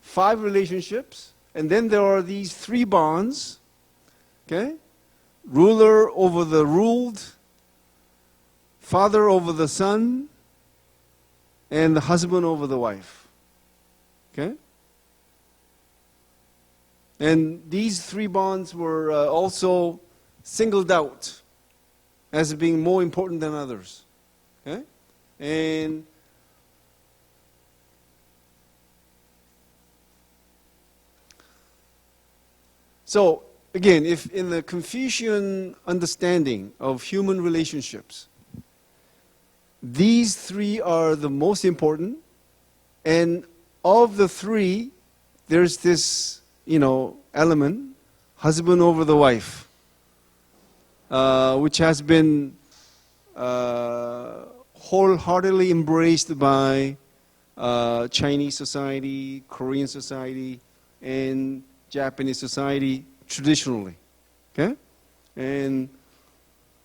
5 relationships, and then there are these 3 bonds. Okay? Ruler over the ruled, father over the son, and the husband over the wife. Okay? And these 3 bonds were also singled out as being more important than others. Okay? And so, again, if in the Confucian understanding of human relationships, these 3 are the most important, and of the 3, there's this, element, husband over the wife, which has been wholeheartedly embraced by Chinese society, Korean society, and Japanese society traditionally. Okay? And,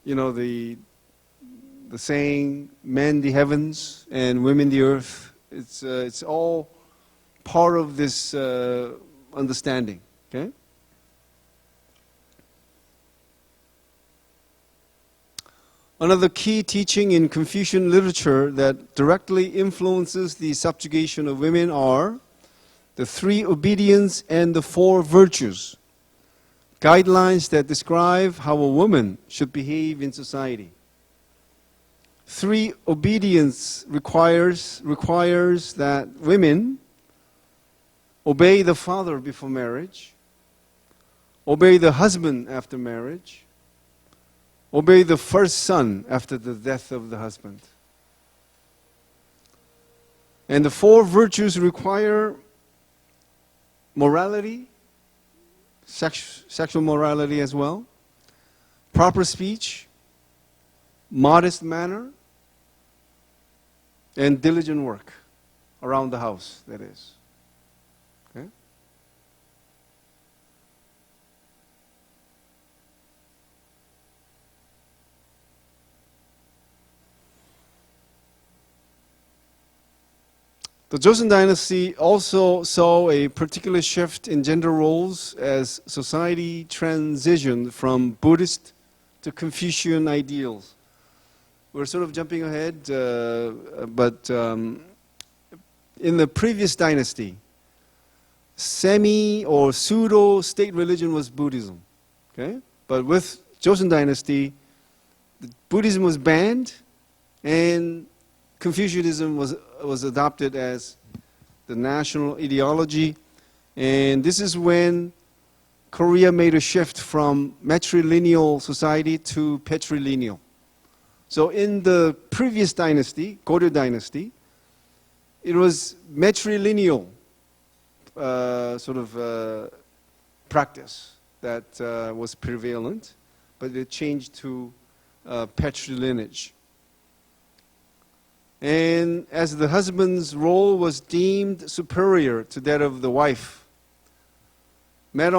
the the saying, men the heavens and women the earth. It's all part of this understanding. Okay. Another key teaching in Confucian literature that directly influences the subjugation of women are the 3 obedience and the 4 virtues, guidelines that describe how a woman should behave in society. 3 obedience requires that women obey the father before marriage, obey the husband after marriage, obey the first son after the death of the husband. And the 4 virtues require morality, sexual morality as well, proper speech, modest manner, and diligent work around the house, that is. Okay? The Joseon dynasty also saw a particular shift in gender roles as society transitioned from Buddhist to Confucian ideals. We're sort of jumping ahead, but in the previous dynasty, semi or pseudo state religion was Buddhism. Okay? But with Joseon dynasty, Buddhism was banned and Confucianism was adopted as the national ideology, and this is when Korea made a shift from matrilineal society to patrilineal. So in the previous dynasty, Goryeo dynasty, it was matrilineal practice that was prevalent, but it changed to patrilineage. And as the husband's role was deemed superior to that of the wife, men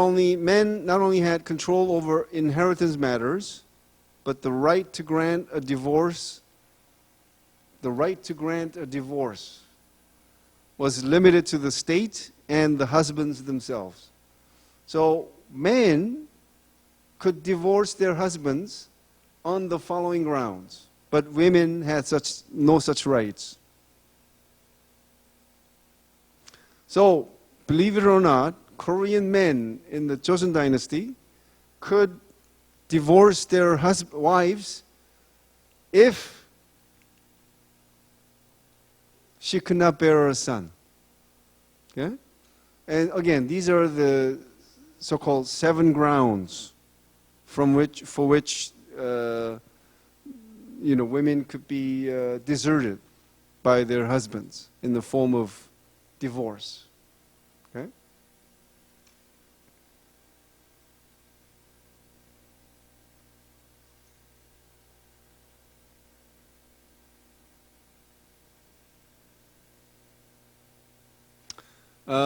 not only had control over inheritance matters, but the right to grant a divorce was limited to the state and the husbands themselves. So men could divorce their husbands on the following grounds. But women had no such rights. So, believe it or not, Korean men in the Joseon dynasty could divorce their wives if she could not bear a son. Okay? And again, these are the so-called 7 grounds for which women could be deserted by their husbands in the form of divorce. Okay?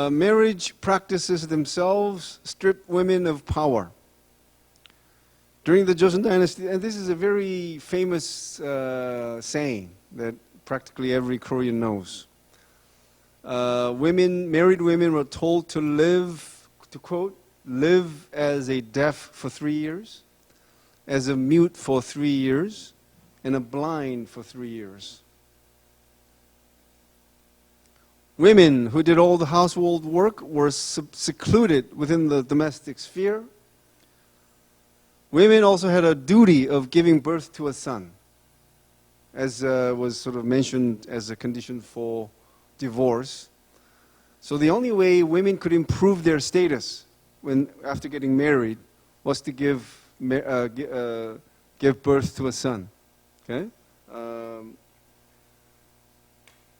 Marriage practices themselves strip women of power. During the Joseon dynasty, and this is a very famous saying that practically every Korean knows. Married women were told to live, to quote, live as a deaf for 3 years, as a mute for 3 years, and a blind for 3 years. Women who did all the household work were secluded within the domestic sphere. Women also had a duty of giving birth to a son, as was sort of mentioned as a condition for divorce. So the only way women could improve their status after getting married was to give birth to a son. Okay?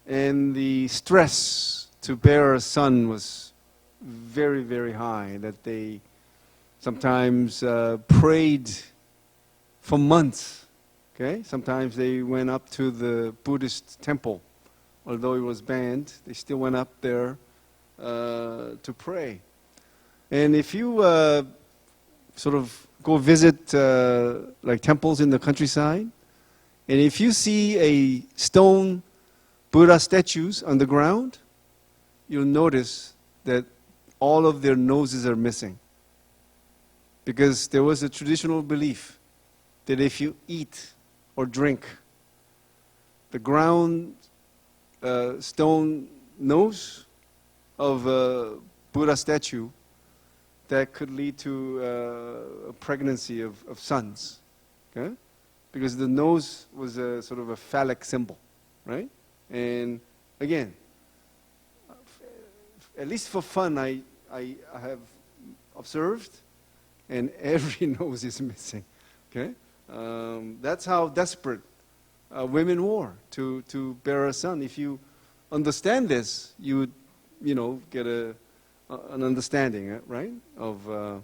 And the stress to bear a son was very, very high, that they sometimes prayed for months. Okay? Sometimes they went up to the Buddhist temple. Although it was banned, they still went up there to pray. And if you sort of go visit like temples in the countryside, And if you see a stone Buddha statues on the ground, you'll notice that all of their noses are missing. Because there was a traditional belief that if you eat or drink the ground stone nose of a Buddha statue, that could lead to a pregnancy of sons. Okay? Because the nose was a sort of a phallic symbol, right? And again, at least for fun, I have observed, and every nose is missing. Okay, that's how desperate women were to bear a son. If you understand this, you would, get an understanding, right? Of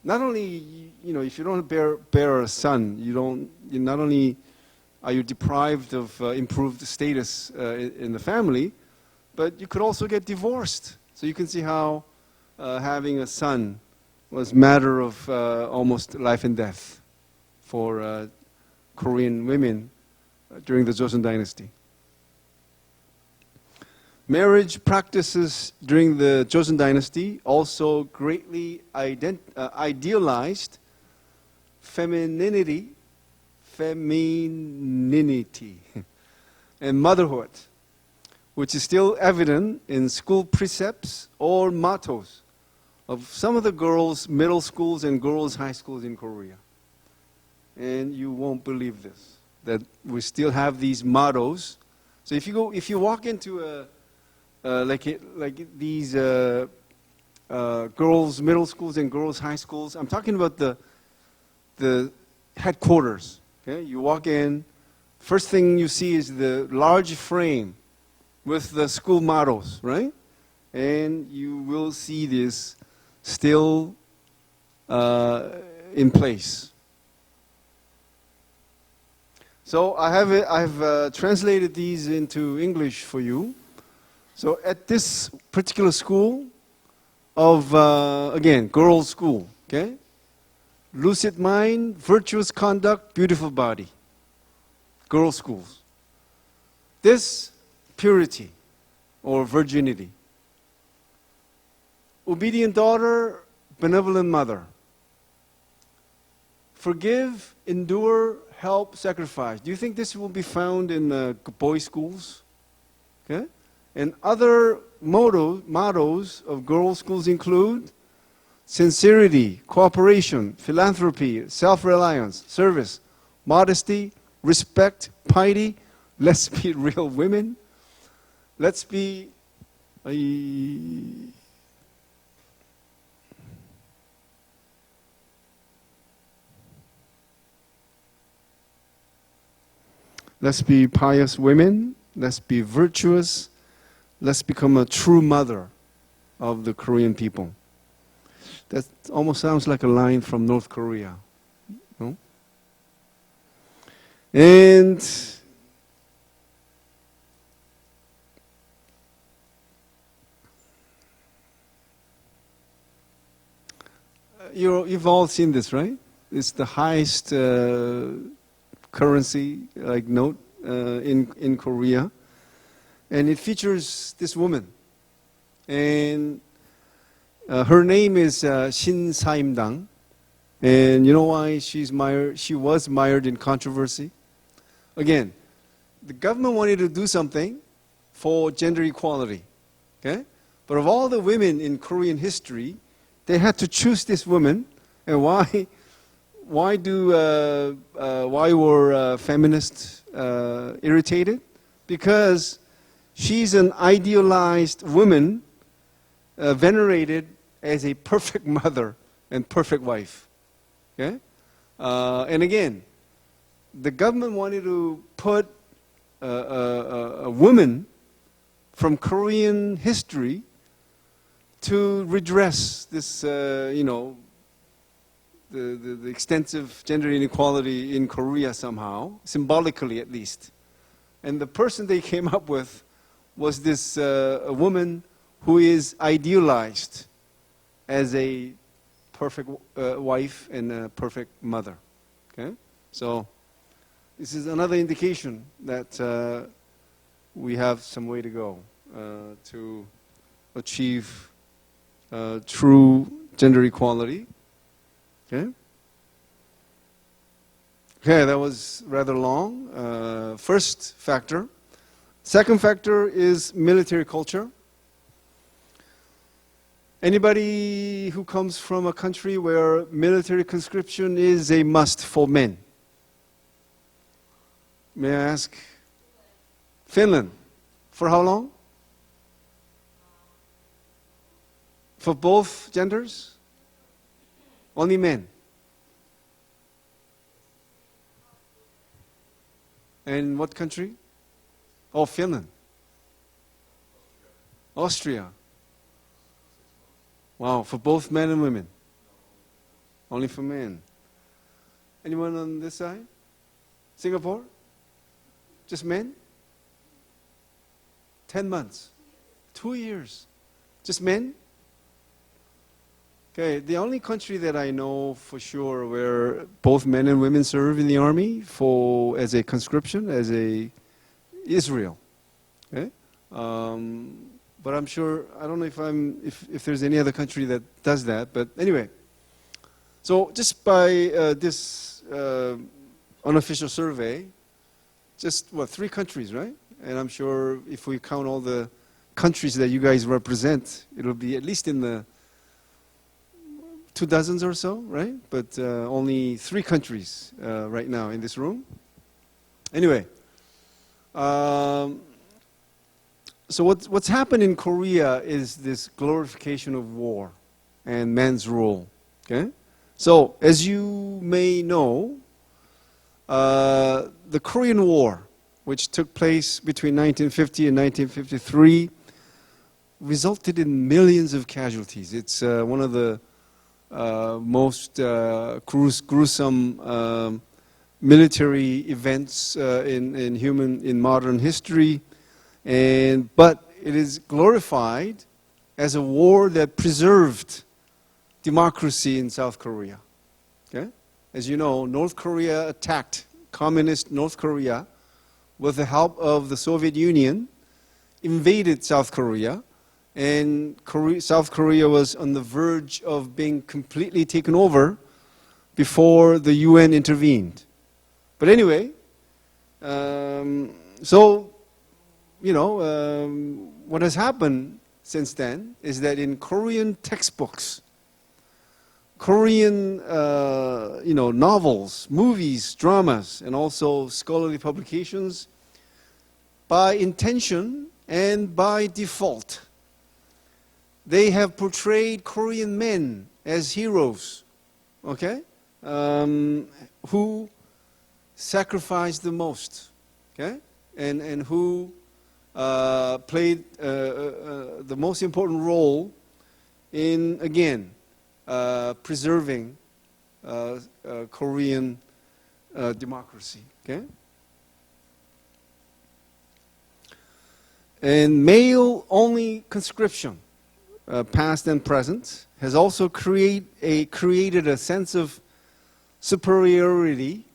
not only, if you don't bear a son, you not only are you deprived of improved status in the family, but you could also get divorced. So you can see how having a son was a matter of almost life and death for Korean women during the Joseon dynasty. Marriage practices during the Joseon dynasty also greatly idealized femininity, and motherhood, which is still evident in school precepts or mottos of some of the girls' middle schools and girls' high schools in Korea. And you won't believe this, that we still have these mottos. So if you walk into these girls' middle schools and girls' high schools, I'm talking about the headquarters. Okay, you walk in, first thing you see is the large frame with the school mottos, right? And you will see this still in place. So I've translated these into English for you. So at this particular school of, again, girls' school, okay? Lucid mind, virtuous conduct, beautiful body. Girls' schools. This purity or virginity. Obedient daughter, benevolent mother. Forgive, endure, help, sacrifice. Do you think this will be found in boys' schools? Okay? And other mottos of girls' schools include sincerity, cooperation, philanthropy, self-reliance, service, modesty, respect, piety. Let's be real women. Let's be let's be pious women. Let's be virtuous. Let's become a true mother of the Korean people. That almost sounds like a line from North Korea. No? And you've all seen this, right? It's the highest currency, like note, in Korea. And it features this woman. And her name is Shin Saim-dang. And you know why she was mired in controversy? Again, the government wanted to do something for gender equality. Okay? But of all the women in Korean history, they had to choose this woman. And why were feminists irritated? Because she's an idealized woman, venerated as a perfect mother and perfect wife. Okay? And again, the government wanted to put a woman from Korean history to redress this, the extensive gender inequality in Korea somehow, symbolically at least. And the person they came up with was this a woman who is idealized as a perfect wife and a perfect mother. Okay? So this is another indication that we have some way to go to achieve true gender equality. Okay? Okay, that was rather long. First factor. Second factor is military culture. Anybody who comes from a country where military conscription is a must for men? May I ask? Finland. For how long? For both genders? Only men. And what country? Oh, Finland. Austria. Wow, for both men and women? Only for men. Anyone on this side? Singapore? Just men? 10 months. 2 years. Just men? Okay, the only country that I know for sure where both men and women serve in the army as a conscription, Israel. Okay? But I'm sure, I don't know if there's any other country that does that, but anyway. So just by this unofficial survey, just 3 countries, right? And I'm sure if we count all the countries that you guys represent, it'll be at least in the 2 dozens or so, right? But only 3 countries right now in this room. Anyway, so what's happened in Korea is this glorification of war and men's role. Okay, so as you may know, the Korean War, which took place between 1950 and 1953, resulted in millions of casualties. It's one of the most gruesome military events in modern history, but it is glorified as a war that preserved democracy in South Korea. Okay? As you know, North Korea attacked communist North Korea with the help of the Soviet Union, invaded South Korea, and South Korea was on the verge of being completely taken over before the UN intervened. But anyway, what has happened since then is that in Korean textbooks, Korean novels, movies, dramas, and also scholarly publications, by intention and by default, they have portrayed Korean men as heroes, okay, who sacrificed the most, okay, and who played the most important role in, again, preserving Korean democracy, okay? And male-only conscription, past and present, has also created a sense of superiority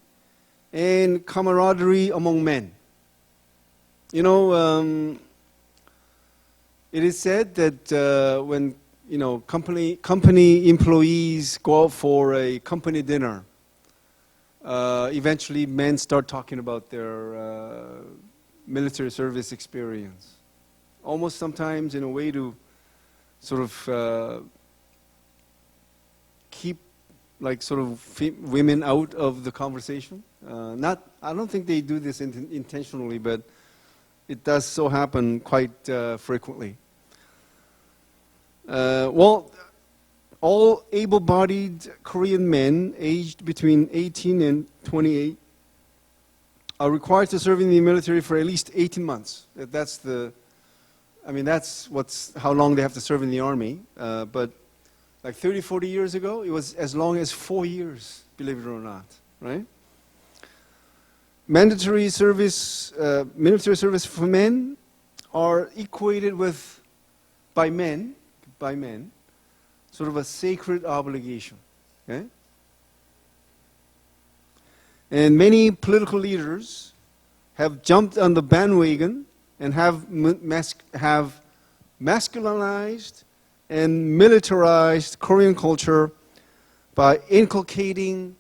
and camaraderie among men. You know, it is said that when company employees go out for a company dinner, eventually men start talking about their military service experience. Almost sometimes in a way to sort of keep women out of the conversation. I don't think they do this intentionally, but it does so happen quite frequently. Well, all able-bodied Korean men aged between 18 and 28 are required to serve in the military for at least 18 months. That's how long they have to serve in the army. But like 30, 40 years ago, it was as long as 4 years, believe it or not, right? Mandatory service, military service for men are equated with, by men, sort of a sacred obligation, okay? And many political leaders have jumped on the bandwagon and have masculinized and militarized Korean culture by inculcating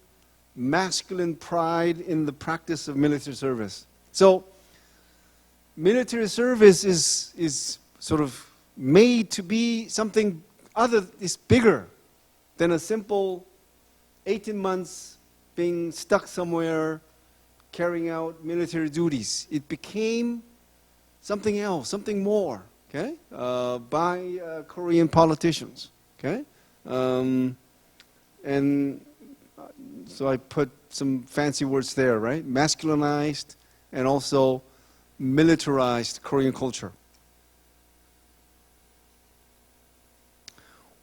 masculine pride in the practice of military service. So military service is sort of made to be something other, is bigger than a simple 18 months being stuck somewhere carrying out military duties. It became something else, something more, okay, by Korean politicians, okay? And so I put some fancy words there, right? Masculinized and also militarized Korean culture.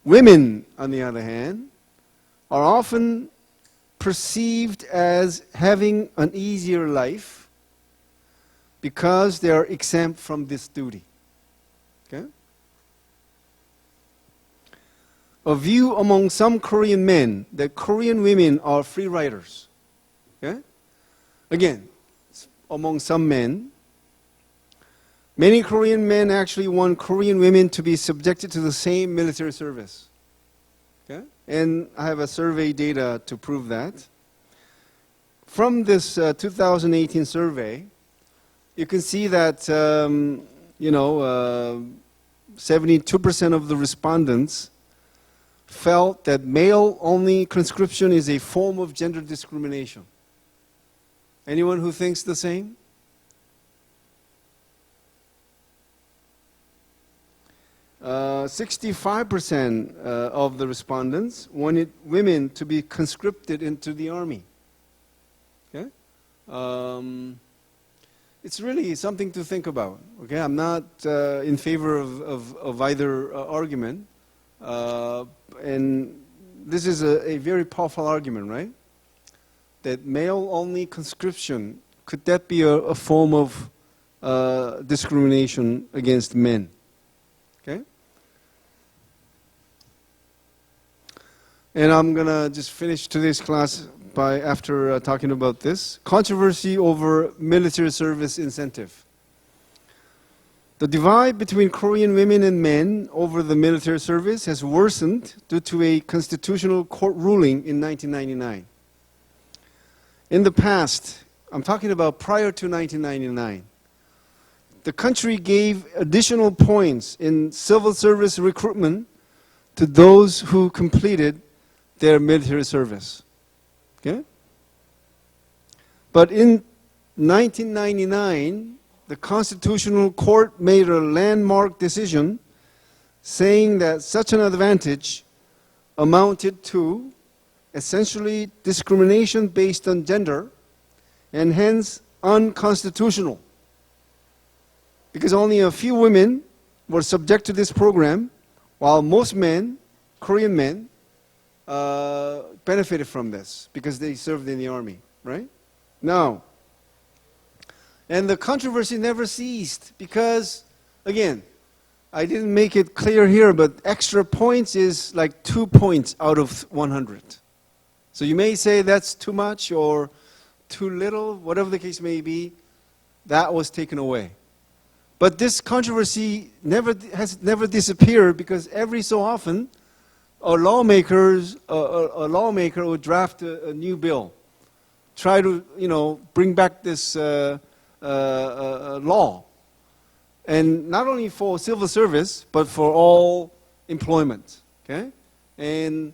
Women, on the other hand, are often perceived as having an easier life because they are exempt from this duty. Okay? A view among some Korean men that Korean women are free riders. Okay? Again, among some men, many Korean men actually want Korean women to be subjected to the same military service. Okay? And I have a survey data to prove that. From this 2018 survey, you can see that 72% of the respondents felt that male-only conscription is a form of gender discrimination. Anyone who thinks the same? Uh, 65% of the respondents wanted women to be conscripted into the army. Okay? It's really something to think about. Okay, I'm not in favor of either argument, and this is a very powerful argument, right? That male-only conscription, could that be a form of discrimination against men? Okay. And I'm gonna just finish today's class by after talking about this controversy over military service incentive. The divide between Korean women and men over the military service has worsened due to a constitutional court ruling in 1999. In the past, I'm talking about prior to 1999, the country gave additional points in civil service recruitment to those who completed their military service. Okay? But in 1999, the Constitutional Court made a landmark decision saying that such an advantage amounted to essentially discrimination based on gender and hence unconstitutional. Because only a few women were subject to this program, while most men, Korean men, benefited from this because they served in the army, right? Now, and the controversy never ceased because, again, I didn't make it clear here, but extra points is like 2 points out of 100. So you may say that's too much or too little, whatever the case may be, that was taken away. But this controversy has never disappeared because every so often, a lawmaker would draft a new bill, try to bring back this law, and not only for civil service but for all employment. Okay, and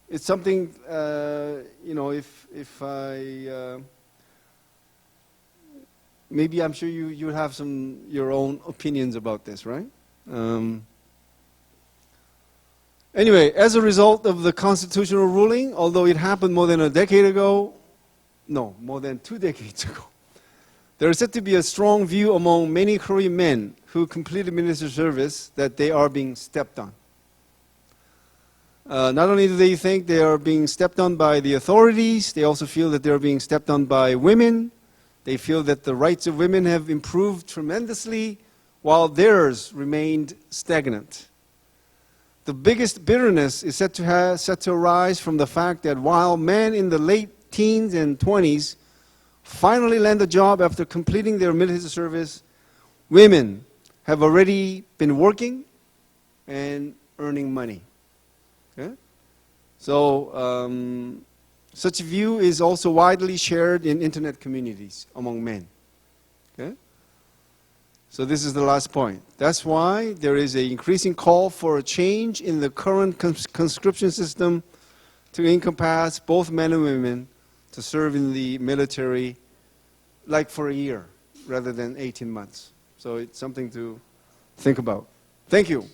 it's something if I maybe I'm sure you have your own opinions about this, right? Anyway, as a result of the constitutional ruling, although it happened more than a decade ago, no, more than 2 decades ago, there is said to be a strong view among many Korean men who completed military service that they are being stepped on. Not only do they think they are being stepped on by the authorities, they also feel that they are being stepped on by women. They feel that the rights of women have improved tremendously while theirs remained stagnant. The biggest bitterness is set to arise from the fact that while men in the late teens and 20s finally land a job after completing their military service, women have already been working and earning money. Okay? So such view is also widely shared in internet communities among men. Okay? So this is the last point. That's why there is an increasing call for a change in the current conscription system to encompass both men and women to serve in the military like for a year rather than 18 months. So it's something to think about. Thank you.